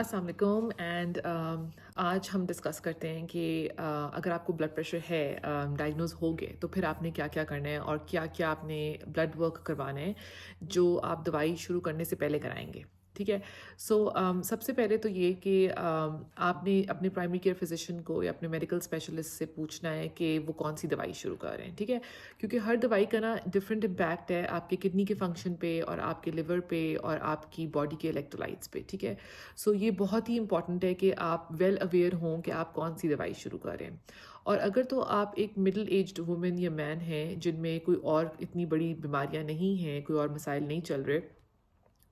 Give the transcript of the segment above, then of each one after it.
अस्सलाम वालेकुम एंड आज हम डिस्कस करते हैं कि अगर आपको ब्लड प्रेशर है डायग्नोज हो गए तो फिर आपने क्या क्या करना है और क्या क्या आपने ब्लड वर्क करवाना है जो आप दवाई शुरू करने से पहले कराएंगे। ठीक है। सो सबसे पहले तो ये कि आपने अपने प्राइमरी केयर फिजिशियन को या अपने मेडिकल स्पेशलिस्ट से पूछना है कि वो कौन सी दवाई शुरू कर रहे हैं। ठीक है, क्योंकि हर दवाई का ना डिफरेंट इम्पैक्ट है आपके किडनी के फंक्शन पे और आपके लिवर पे और आपकी बॉडी के इलेक्ट्रोलाइट्स पे। ठीक है, सो ये बहुत ही इंपॉर्टेंट है कि आप वेल अवेयर हों कि आप कौन सी दवाई शुरू करें। और अगर तो आप एक मिडिल एज्ड वुमेन या मैन हैं जिनमें कोई और इतनी बड़ी बीमारियां नहीं हैं, कोई और मसाइल नहीं चल रहे,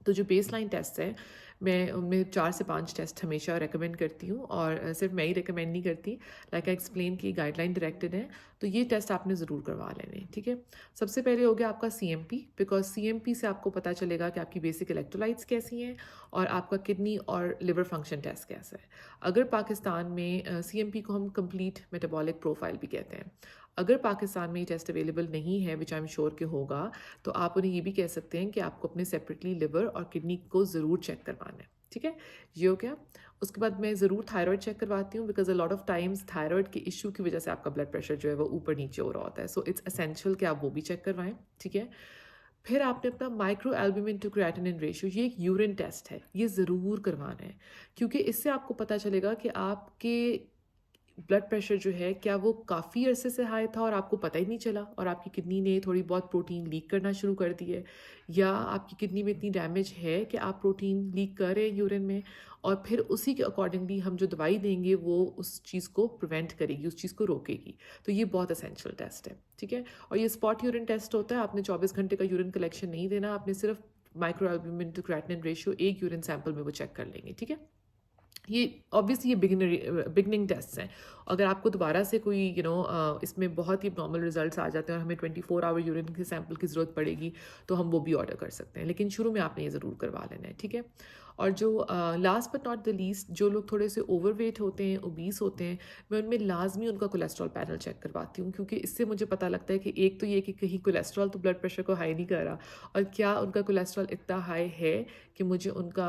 तो जो बेसलाइन टेस्ट है मैं उनमें 4 से 5 टेस्ट हमेशा रेकमेंड करती हूँ। और सिर्फ मैं ही रेकमेंड नहीं करती, लाइक आई एक्सप्लेन की गाइडलाइन डायरेक्टेड है, तो ये टेस्ट आपने ज़रूर करवा लेने। ठीक है, सबसे पहले हो गया आपका CMP, बिकॉज CMP से आपको पता चलेगा कि आपकी बेसिक इलेक्ट्रोलाइट्स कैसी हैं और आपका किडनी और लिवर फंक्शन टेस्ट कैसा है। अगर पाकिस्तान में CMP को हम कंप्लीट मेटाबॉलिक प्रोफाइल भी कहते हैं, अगर पाकिस्तान में ये टेस्ट अवेलेबल नहीं है, विच आई एम श्योर कि होगा, तो आप उन्हें ये भी कह सकते हैं कि आपको अपने सेपरेटली लिवर और किडनी को ज़रूर चेक करवाना है। ठीक है, ये हो गया। उसके बाद मैं ज़रूर थायराइड चेक करवाती हूँ, because a lot of times thyroid के इशू की वजह से आपका ब्लड प्रेशर जो है वो ऊपर नीचे हो रहा होता है। सो इट्स असेंशियल कि आप वो भी चेक करवाएं। ठीक है, फिर आपने अपना micro albumin to creatinine ratio, ये एक यूरिन टेस्ट है, ये ज़रूर करवाना है, क्योंकि इससे आपको पता चलेगा कि आपके ब्लड प्रेशर जो है क्या वो काफ़ी अरसे से हाई था और आपको पता ही नहीं चला और आपकी किडनी ने थोड़ी बहुत प्रोटीन लीक करना शुरू कर दी है, या आपकी किडनी में इतनी डैमेज है कि आप प्रोटीन लीक कर रहे हैं यूरिन में, और फिर उसी के अकॉर्डिंगली हम जो दवाई देंगे वो उस चीज़ को प्रिवेंट करेगी, उस चीज़ को रोकेगी। तो ये बहुत असेंशियल टेस्ट है। ठीक है, और ये स्पॉट यूरिन टेस्ट होता है, आपने 24 घंटे का यूरिन कलेक्शन नहीं देना, आपने सिर्फ micro albumin to creatinine ratio एक यूरिन सैंपल में वो चेक कर लेंगे। ठीक है, ये ऑब्वियसली ये बिगनिंग टेस्ट हैं। अगर आपको दोबारा से कोई इसमें बहुत ही नॉर्मल रिजल्ट्स आ जाते हैं और हमें 24 आवर यूरिन के सैंपल की ज़रूरत पड़ेगी, तो हम वो भी ऑर्डर कर सकते हैं, लेकिन शुरू में आपने ये ज़रूर करवा लेना है। ठीक है, और जो last but not the least, जो लोग थोड़े से ओवरवेट होते हैं, ओबीस होते हैं, मैं उनमें लाजमी उनका कोलेस्ट्रॉल पैनल चेक करवाती हूँ, क्योंकि इससे मुझे पता लगता है कि एक तो ये कि कहीं कोलेस्ट्रॉल तो ब्लड प्रेशर को हाई नहीं कर रहा, और क्या उनका कोलेस्ट्रॉल इतना हाई है कि मुझे उनका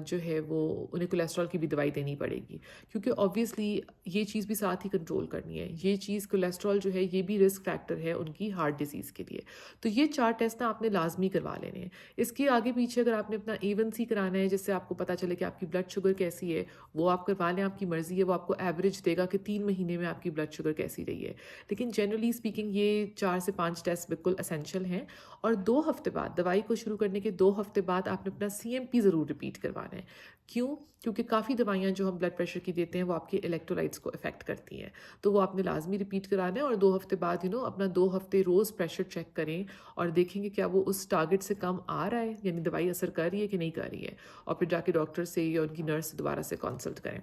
जो है वो उन्हें कोलेस्ट्रॉल की भी दवाई देनी पड़ेगी, क्योंकि ऑब्वियसली ये चीज़ भी साथ ही कंट्रोल करनी है। ये चीज़ कोलेस्ट्रॉल जो है ये भी रिस्क फैक्टर है उनकी हार्ट डिजीज़ के लिए। तो ये 4 टेस्ट ना आपने लाजमी करवा लेने हैं। इसके आगे पीछे अगर आपने अपना A1C कराना है, जिससे आपको पता चले कि आपकी ब्लड शुगर कैसी है, वो आप करवा लें, आपकी मर्ज़ी है, वो आपको एवरेज देगा कि 3 महीने में आपकी ब्लड शुगर कैसी रही है। लेकिन जनरली स्पीकिंग ये 4 से 5 टेस्ट बिल्कुल असेंशियल हैं। और 2 हफ्ते बाद, दवाई को शुरू करने के 2 हफ्ते बाद आपने अपना CMP ज़रूर रिपीट करवाना है। क्यों? क्योंकि काफ़ी दवाइयाँ जो हम ब्लड प्रेशर की देते हैं वो आपके इलेक्ट्रोलाइट्स को इफेक्ट करती हैं, तो वो आपने लाजमी रिपीट कराना है। और 2 हफ्ते बाद अपना 2 हफ्ते रोज़ प्रेशर चेक करें और देखेंगे क्या वो उस टारगेट से कम आ रहा है, यानी दवाई असर कर रही है कि नहीं कर रही है, और फिर जाके डॉक्टर से या उनकी नर्स से दोबारा से कंसल्ट करें।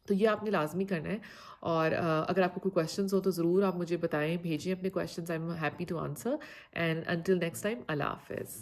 तो ये आपने लाजमी करना है। और अगर आपको कोई क्वेश्चंस हो तो ज़रूर आप मुझे बताएं, भेजें अपने questions, I am happy to answer. And until next time, अल्लाह हाफिज़।